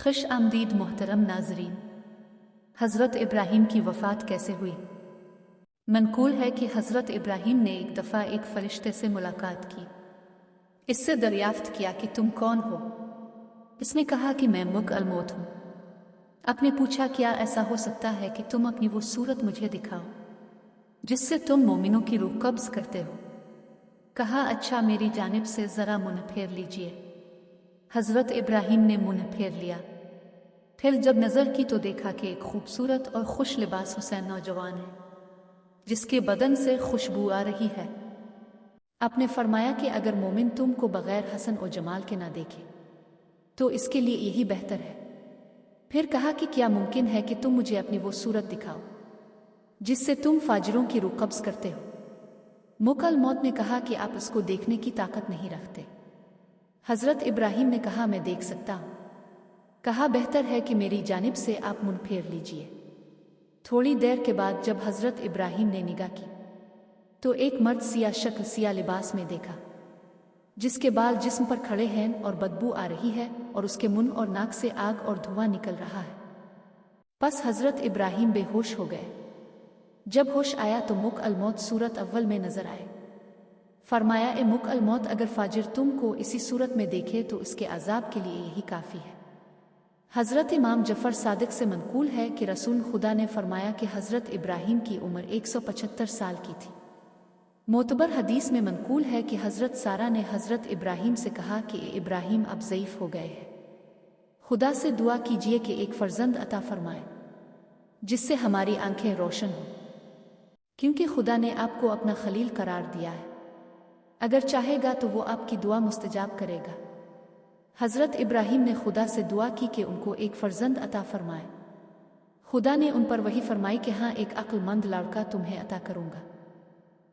खुश आमदीद मोहतरम नाजरीन। हज़रत इब्राहीम की वफ़ात कैसे हुई? मनकूल है कि हज़रत इब्राहीम ने एक दफ़ा एक फ़रिश्ते से मुलाकात की। इससे दरियाफ्त किया कि तुम कौन हो? इसने कहा कि मैं मुक-अल-मौत हूँ। आपने पूछा क्या ऐसा हो सकता है कि तुम अपनी वो सूरत मुझे दिखाओ जिससे तुम मोमिनों की रूह कब्ज़ करते हो? कहा अच्छा मेरी जानिब से ज़रा मुँह फेर लीजिए। हज़रत इब्राहीम ने मुँह फेर लिया। फिर जब नज़र की तो देखा कि एक खूबसूरत और खुश लिबास हुसैन नौजवान है जिसके बदन से खुशबू आ रही है। आपने फरमाया कि अगर मोमिन तुमको बग़ैर हसन और जमाल के ना देखे तो इसके लिए यही बेहतर है। फिर कहा कि क्या मुमकिन है कि तुम मुझे अपनी वो सूरत दिखाओ जिससे तुम फाजिरों की रूह कब्ज़ करते हो? मुकल मौत ने कहा कि आप इसको देखने की ताकत नहीं रखते। हज़रत इब्राहीम ने कहा मैं देख सकता हूँ। कहा बेहतर है कि मेरी जानिब से आप मुँह फेर लीजिए। थोड़ी देर के बाद जब हज़रत इब्राहीम ने निगाह की तो एक मर्द सिया शक्ल सिया लिबास में देखा जिसके बाल जिस्म पर खड़े हैं और बदबू आ रही है और उसके मुंह और नाक से आग और धुआं निकल रहा है। बस हज़रत इब्राहीम बेहोश हो गए। जब होश आया तो मुक-अल-मौत सूरत अव्वल में नजर आए। फरमाया ए मुक-अल-मौत अगर फाजिर तुमको इसी सूरत में देखे तो इसके अजाब के लिए यही काफ़ी है। हज़रत इमाम जफ़र सादिक से मनकूल है कि रसूल खुदा ने फरमाया कि हज़रत इब्राहीम की उम्र 175 साल की थी। मोतबर हदीस में मनकूल है कि हज़रत सारा ने हज़रत इब्राहीम से कहा कि इब्राहीम अब ज़ईफ़ हो गए हैं, खुदा से दुआ कीजिए कि एक फ़र्जंद अता फरमाए जिससे हमारी आंखें रोशन हों, क्योंकि खुदा ने आपको अपना खलील करार दिया है। अगर चाहेगा तो वो आपकी दुआ मुस्तजाब करेगा। हज़रत इब्राहीम ने खुदा से दुआ की कि उनको एक फ़र्जंद अता फरमाए। खुदा ने उन पर वही फरमाई कि हाँ एक अक्लमंद लड़का तुम्हें अता करूँगा।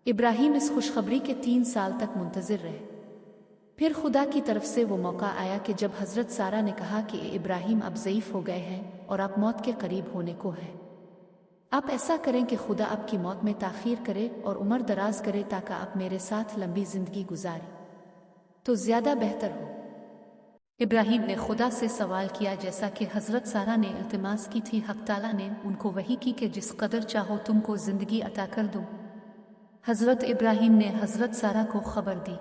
इब्राहीम इस खुशखबरी के 3 साल तक मुंतज़िर रहे। फिर खुदा की तरफ से वो मौका आया कि जब हज़रत सारा ने कहा कि इब्राहीम अब ज़ईफ़ हो गए हैं और आप मौत के करीब होने को हैं, आप ऐसा करें कि खुदा आपकी मौत में ताख़ीर करे और उम्र दराज करे ताकि आप मेरे साथ लंबी ज़िंदगी गुजारें तो ज़्यादा बेहतर हो। इब्राहीम ने खुदा से सवाल किया जैसा कि हज़रत सारा ने इल्तिमास की थी। हक़ ताला ने उनको वही की कि जिस कदर चाहो तुमको ज़िंदगी अता कर दूँ। हज़रत इब्राहीम ने हज़रत सारा को ख़बर दी।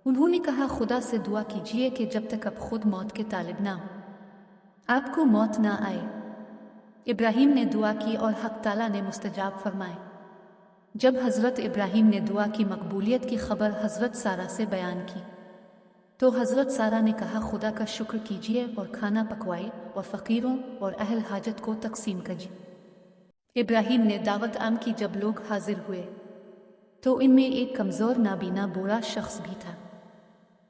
उन्होंने कहा खुदा से दुआ कीजिए कि जब तक अब खुद मौत के तालिब ना हो आपको मौत ना आए। इब्राहीम ने दुआ की और हक़ ताला ने मुस्तजाब फरमाए। जब हज़रत इब्राहीम ने दुआ की मकबूलियत की खबर हज़रत सारा से बयान की तो हज़रत सारा ने कहा खुदा का शुक्र कीजिए और खाना पकवाए और फ़कीरों और अहल हाजत को तकसीम कीजिए। इब्राहीम ने दावत आम की। जब लोग हाजिर हुए तो इनमें एक कमज़ोर नाबीना बूढ़ा शख्स भी था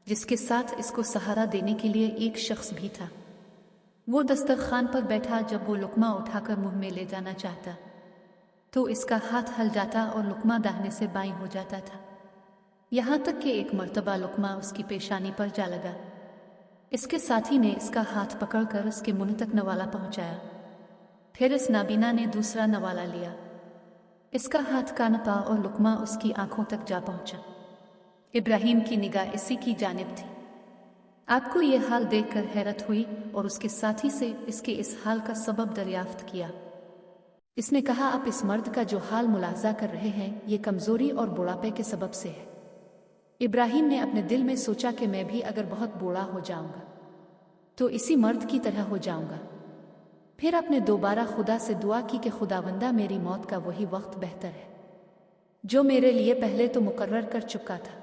जिसके साथ इसको सहारा देने के लिए एक शख्स भी था। वो दस्तरखान पर बैठा। जब वो लुक़मा उठाकर मुंह में ले जाना चाहता तो इसका हाथ हल जाता और लुक़मा दाहिने से बाईं हो जाता था, यहाँ तक कि एक मर्तबा लुक़मा उसकी पेशानी पर जा लगा। इसके साथी ने इसका हाथ पकड़कर उसके मुंह तक नवाला पहुँचाया। फिर इस नाबीना ने दूसरा नवाला लिया। इसका हाथ कान पा और लुक़मा उसकी आंखों तक जा पहुँचा। इब्राहीम की निगाह इसी की जानिब थी। आपको ये हाल देखकर हैरत हुई और उसके साथी से इसके इस हाल का सबब दरियाफ्त किया। इसने कहा आप इस मर्द का जो हाल मुलाहजा कर रहे हैं ये कमज़ोरी और बुढ़ापे के सबब से है। इब्राहीम ने अपने दिल में सोचा कि मैं भी अगर बहुत बूढ़ा हो जाऊंगा तो इसी मर्द की तरह हो जाऊंगा। फिर आपने दोबारा खुदा से दुआ की कि खुदावंदा मेरी मौत का वही वक्त बेहतर है जो मेरे लिए पहले तो मुकर्रर कर चुका था,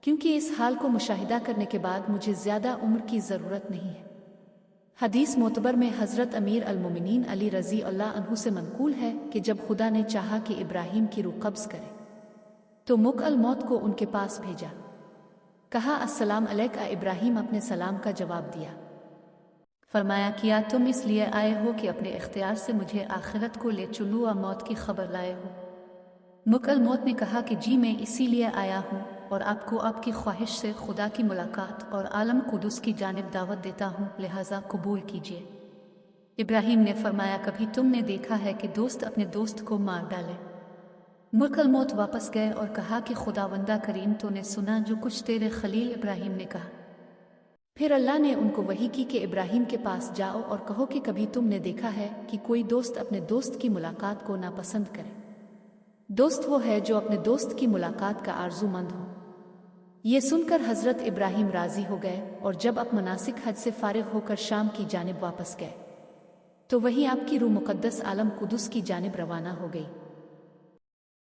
क्योंकि इस हाल को मुशाहिदा करने के बाद मुझे ज़्यादा उम्र की ज़रूरत नहीं है। हदीस मोतबर में हज़रत अमीर अल-मोमिनीन अली रज़ी अल्लाह अन्हु से मनकूल है कि जब खुदा ने चाहा कि इब्राहीम की रूह कब्ज़ करे तो मुक-अल-मौत को उनके पास भेजा। कहा अस्सलाम अलैका। इब्राहीम अपने सलाम का जवाब दिया। फरमाया किया तुम इसलिए आए हो कि अपने इख्तियार से मुझे आखिरत को ले चलूँ और मौत की खबर लाए हो? मुक-अल-मौत ने कहा कि जी मैं इसीलिए आया हूँ और आपको आपकी ख्वाहिश से खुदा की मुलाकात और आलम कुदस की जानिब दावत देता हूँ, लिहाजा कबूल कीजिए। इब्राहीम ने फरमाया कभी तुमने देखा है कि दोस्त अपने दोस्त को मार डाले? मुक-अल-मौत वापस गए और कहा कि खुदावंदा करीम तूने सुना जो कुछ तेरे खलील इब्राहीम ने कहा। پھر اللہ نے ان کو وحی کی کہ ابراہیم کے پاس جاؤ اور کہو کہ کبھی تم نے دیکھا ہے کہ کوئی دوست اپنے دوست کی ملاقات کو ناپسند کرے؟ دوست وہ ہے جو اپنے دوست کی ملاقات کا آرزو مند ہو۔ یہ سن کر حضرت ابراہیم راضی ہو گئے، اور جب اب مناسک حج سے فارغ ہو کر شام کی جانب واپس گئے تو وہیں آپ کی روح مقدس عالم قدس کی جانب روانہ ہو گئی۔